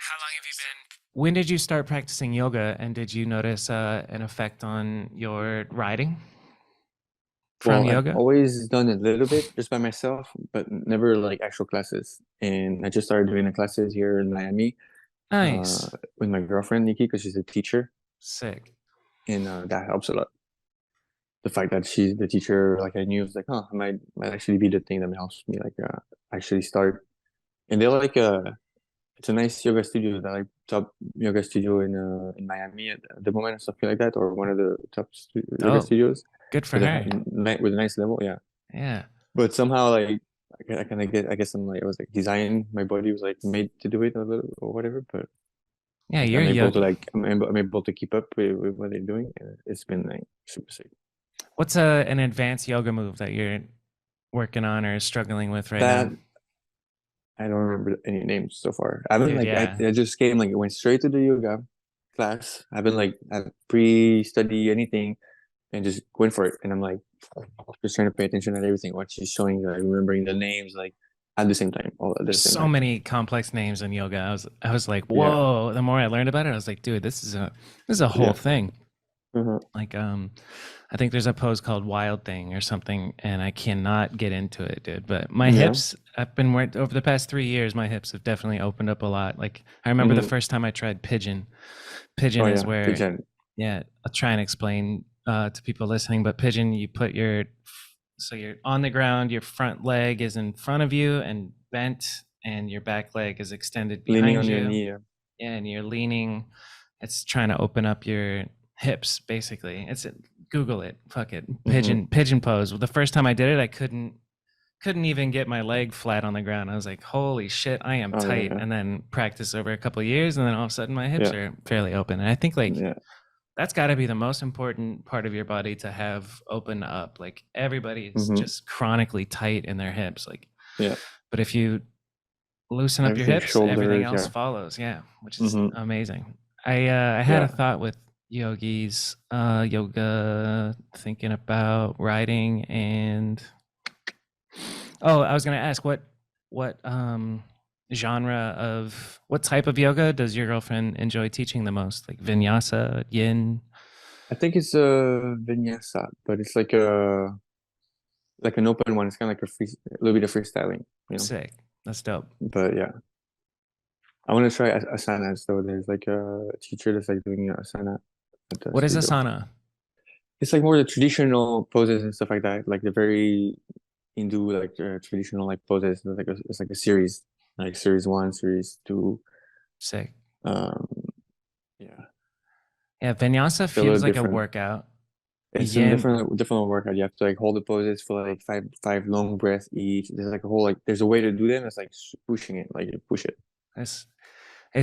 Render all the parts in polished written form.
How long have you been? When did you start practicing yoga, and did you notice an effect on your riding from Well, I've yoga? always done a little bit just by myself, but never like actual classes. And I just started doing the classes here in Miami uh, Nice. with my girlfriend Nikki because she's a teacher, Sick. and that helps a lot. The fact that she's the teacher, like I knew, was like, I might actually be the thing that helps me like actually start. And they're like it's a nice yoga studio, that like top yoga studio in Miami at the moment or something like that, or one of the top yoga Oh, studios good for with her. with a nice level. Yeah. Yeah. But somehow, like, I kind of get, I guess I'm like, it was like designed, my body was like made to do it a little or whatever. But Yeah, like, you're yoga. I'm able to keep up with what they're doing. And it's been like super sick. What's an advanced yoga move that you're working on or struggling with right That now? I don't remember any names so far. I've been Dude, like, yeah. I just came, like, went straight to the yoga class. I've been like, I pre-study anything and just went for it. And I'm like, just trying to pay attention at everything, what she's showing, like remembering the names, like at the same time, all at the There's same so time. many complex names in yoga. I was like, Yeah. whoa. The more I learned about it, I was like, dude, this is a whole Yeah. thing. Uh-huh. Like I think there's a pose called Wild Thing or something, and I cannot get into it, dude. But my Yeah. hips, I've been working over the past 3 years. My hips have definitely opened up a lot. Like I remember the Hmm. first time I tried pigeon. Pigeon Oh is yeah, where, pigeon. yeah, I'll try and explain to people listening. But pigeon, you put so you're on the ground. Your front leg is in front of you and bent, and your back leg is extended Leaning behind on your you. knee. Yeah. Yeah, and you're leaning. It's trying to open up your hips, basically. Google it. Fuck it. Hmm. Pigeon pose. The first time I did it, I couldn't even get my leg flat on the ground. I was like, holy shit, I am Oh tight. yeah, And then practice over a couple of years, and then all of a sudden my hips yeah, are fairly open. And I think like yeah, that's got to be the most important part of your body to have open up. Like everybody is hmm, just chronically tight in their hips. Like, yeah. but if you loosen up your Everything, hips, everything shoulders. else Yeah. follows. Yeah, which is Hmm. amazing. I had a Yeah. thought with yogis, yoga, thinking about writing, and oh, I was gonna ask what genre of what type of yoga does your girlfriend enjoy teaching the most? Like vinyasa, yin, I think it's a vinyasa, but it's like an open one. It's kind of like a little bit of freestyling, you know. sick. That's dope. But yeah, I want to try asana. So there's like a teacher that's like doing asana at the What is studio. asana? It's like more the traditional poses and stuff like that, like the very Hindu, like traditional like poses. It's like a series, like series one, series two. Sick. Um, yeah, Yeah, vinyasa it's a little feels like a different. workout. It's some Yin, different workout. You have to like hold the poses for like five long breaths each. There's like a whole, like, there's a way to do them. It's like pushing it, like you push it. it's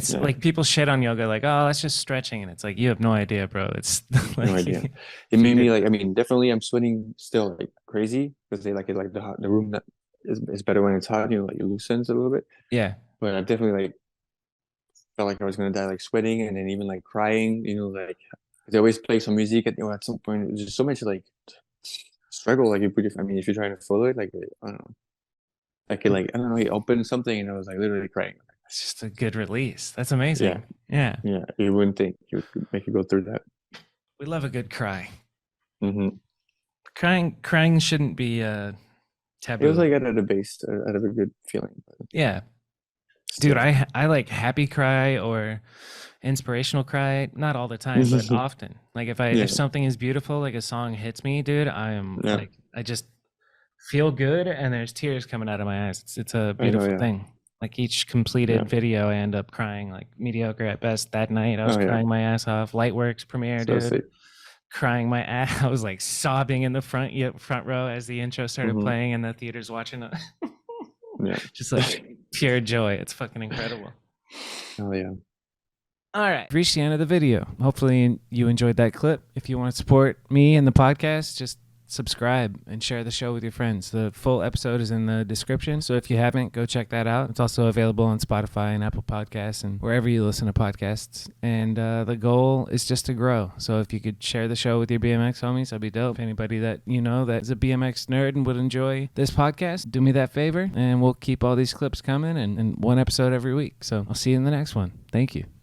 Yeah, like people shit on yoga, like, oh, that's just stretching, and it's like you have no idea, bro. It's no like idea. It if you made me did, like, I mean, definitely I'm sweating still like crazy because they like it, like the room that is better when it's hot. You know, like it loosens a little bit. yeah. But I definitely like felt like I was gonna die, like sweating and then even like crying. You know, like they always play some music at some point. There's just so much like struggle. Like you put, I mean, if you're trying to follow it, like I don't know. I could, like, I don't know, he opened something and I was like literally crying. It's just a good release. That's Yeah, amazing. Yeah, yeah. You wouldn't think you would make you go through that. we love a good cry. Hmm. Crying shouldn't be It was taboo. like out of the base, out of a good feeling, but Yeah, dude, still. I like happy cry or inspirational cry, not all the time, but often. Like if Yeah, something is beautiful, like a song hits me, dude, I am yeah. like I just feel good and there's tears coming out of my eyes. It's a I know. beautiful Yeah, thing. Like each yeah. completed video, I end up crying, like mediocre at best. That night, I was Oh yeah. crying my ass off. Lightworks premiere, So dude, sick. crying my ass. I was like sobbing in the front row as the intro started Hmm. playing and the theater's watching it. Yeah. Just like pure joy. It's fucking incredible. Oh yeah. All right. We've reached the end of the video. Hopefully you enjoyed that clip. If you want to support me and the podcast, just subscribe, and share the show with your friends. The full episode is in the description, so if you haven't, go check that out. It's also available on Spotify and Apple Podcasts and wherever you listen to podcasts. And the goal is just to grow. So if you could share the show with your BMX homies, that'd be dope. If anybody that you know that is a BMX nerd and would enjoy this podcast, do me that favor, and we'll keep all these clips coming and one episode every week. So I'll see you in the next one. Thank you.